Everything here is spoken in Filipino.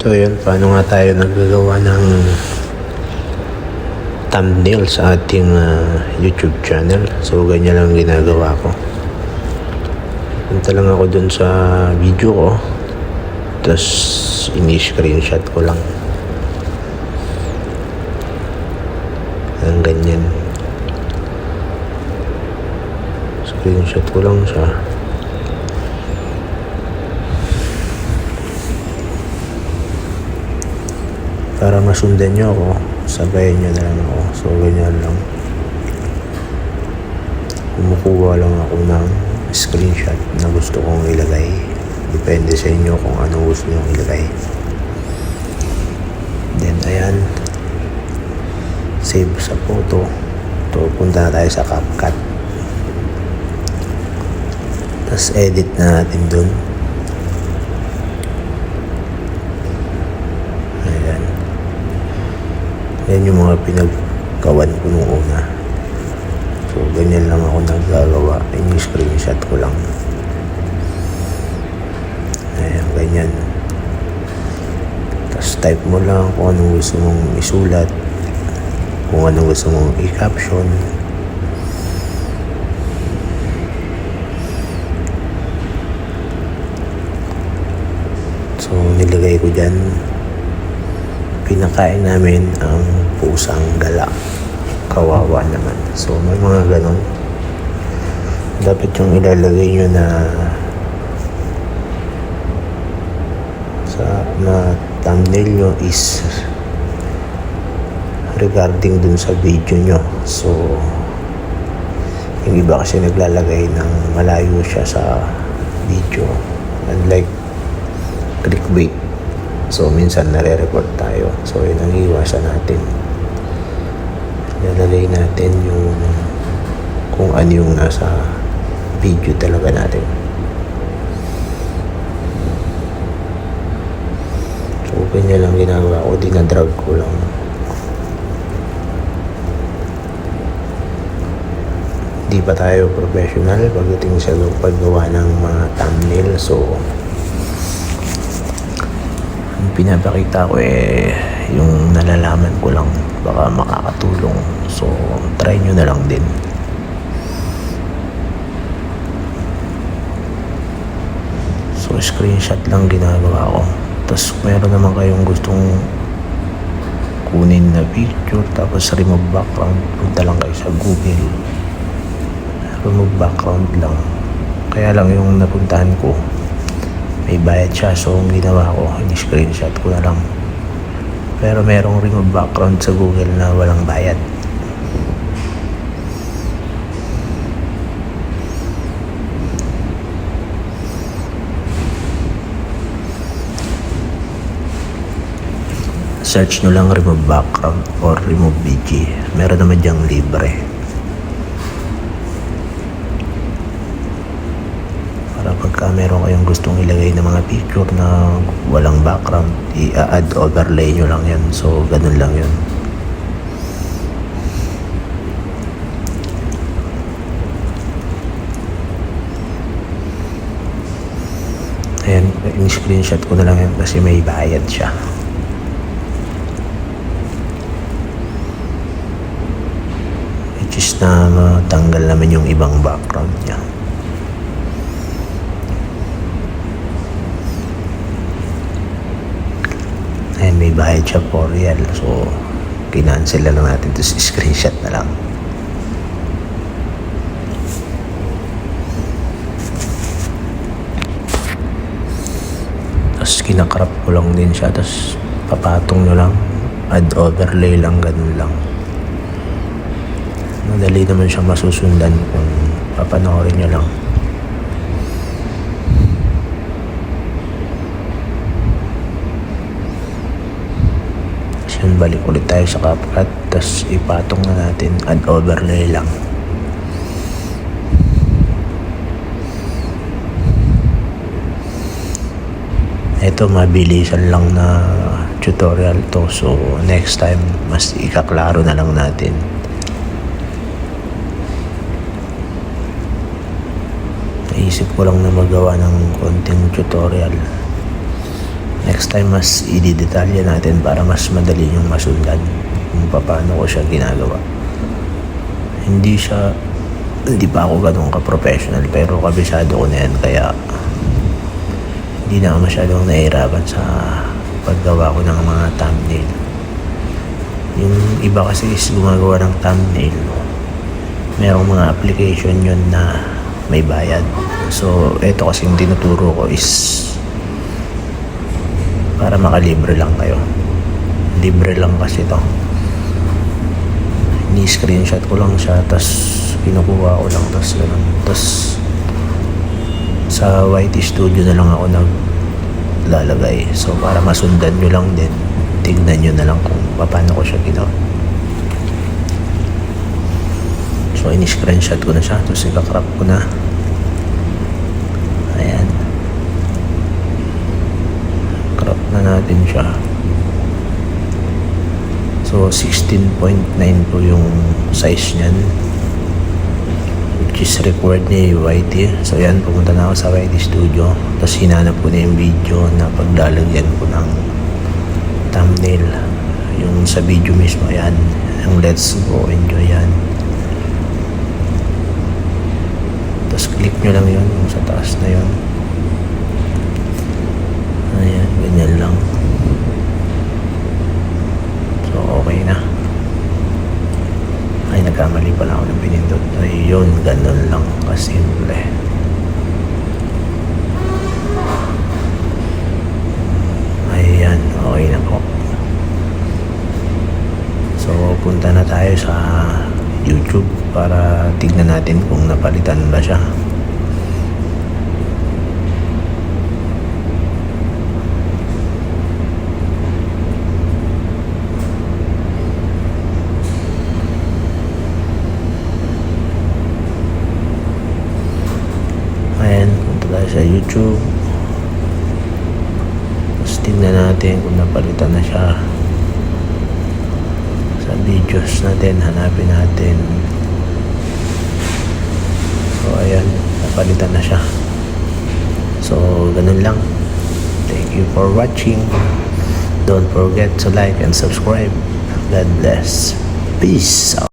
So yun, paano nga tayo naggagawa ng thumbnail sa ating YouTube channel. So ganyan lang ginagawa ko. Punta lang ako dun sa video ko, tapos ini-screenshot ko lang ng ganyan. Screenshot ko lang siya. Para masundan nyo ako, sabayin nyo na lang ako. So ganyan lang. Kumukuha lang ako ng screenshot na gusto kong ilagay. Depende sa inyo kung anong gusto nyo ilagay. Then ayan, save sa photo. So punta na tayo sa CapCut. Tapos edit na natin dun. Ayan. Yan yung mga pinagkawan ko nung una. So ganyan lang ako naggagawa. Yung screenshot ko lang. Ayan, ganyan. Tapos type mo lang kung anong gusto mong isulat, kung anong gusto mong i-caption. So nilagay ko dyan, pinakain namin ang pusang gala. Kawawa naman. So may mga ganon. Dapat yung ilalagay nyo na thumbnail nyo is regarding dun sa video nyo. So yung iba kasi naglalagay ng malayo siya sa video, unlike clickbait. So minsan nare-report tayo. So yun ang iwasan natin. Ilalagay natin yung kung ano yung nasa video talaga natin. So ganyan lang ginagawa ko, dinadrag ko lang. Di pa tayo professional pagdating sa paggawa ng mga thumbnail. So ang pinapakita ko yung nalalaman ko lang, baka makakatulong. So try nyo na lang din. So screenshot lang ginagawa ko. Tapos meron naman kayong gustong kunin na picture, tapos remove background, punta lang kayo sa Google, remove background lang. Kaya lang yung napuntahan ko may bayad siya. So ang ginawa ko, ini-screenshot ko na lang. Pero merong remove background sa Google na walang bayad. Search nyo lang remove background or remove BG. Meron naman dyang libre. Para pagka meron kayong gustong ilagay ng mga picture na walang background, i-add overlay nyo lang yan. So ganun lang yun. Ayan, in-screenshot ko na lang yan kasi may bayad siya. Which is na matanggal naman yung ibang background niya. Ayan, may bayad siya for real. So kinancel na lang natin, tapos screenshot na lang. Tapos kinakrap ko lang din siya, tapos papatong nyo lang, add overlay lang, ganun lang. Madali naman siya masusundan kung papanoorin nyo lang. Yun, balik ulit tayo sa CapCut, tapos ipatong na natin, add overlay lang. Ito mabilisan lang na tutorial to, so next time mas ikaklaro na lang natin. Naisip ko lang na magawa ng konting tutorial Next time mas i-detalya natin para mas madali yung masundan kung paano ko siya ginagawa. Hindi pa ako ganun ka-professional pero kabisado ko na yan, kaya hindi na ako masyadong nahihirapan sa paggawa ko ng mga thumbnail. Yung iba kasi is gumagawa ng thumbnail, merong mga application yun na may bayad. So eto kasi yung tinuturo ko is para makalibre lang kayo. Libre lang kasi to. Ni-screenshot ko lang siya, tas kinukuha ko lang, tas ganun. Tas sa YT Studio na lang ako naglalagay. So para masundan nyo lang din, tignan nyo na lang kung paano ko siya ginawa. So ini-screenshot ko na siya, tapos ikakrap ko na. Ayan, crop na natin siya. So 16.9 po yung size niyan, which is required ni YT. So yan, pumunta na ako sa YT Studio, tapos hinanap ko na yung video na paglalagyan ko ng thumbnail. Yung sa video mismo, yan, yung let's go enjoy, yan. Tapos click nyo lang yun, yung sa taas na yun. Ayan, ganyan lang. So okay na. Ay, nagkamali pala ako ng pinindot. Ayun, ganun lang kasimple. Ayan, okay na po. So punta na tayo sa YouTube para tignan natin kung napalitan ba siya. Ayan, punta tayo sa YouTube. Tapos tignan natin kung napalitan na siya. Sa videos natin, hanapin natin. So ayan, napalitan na siya. So ganun lang. Thank you for watching. Don't forget to like and subscribe. God bless. Peace out.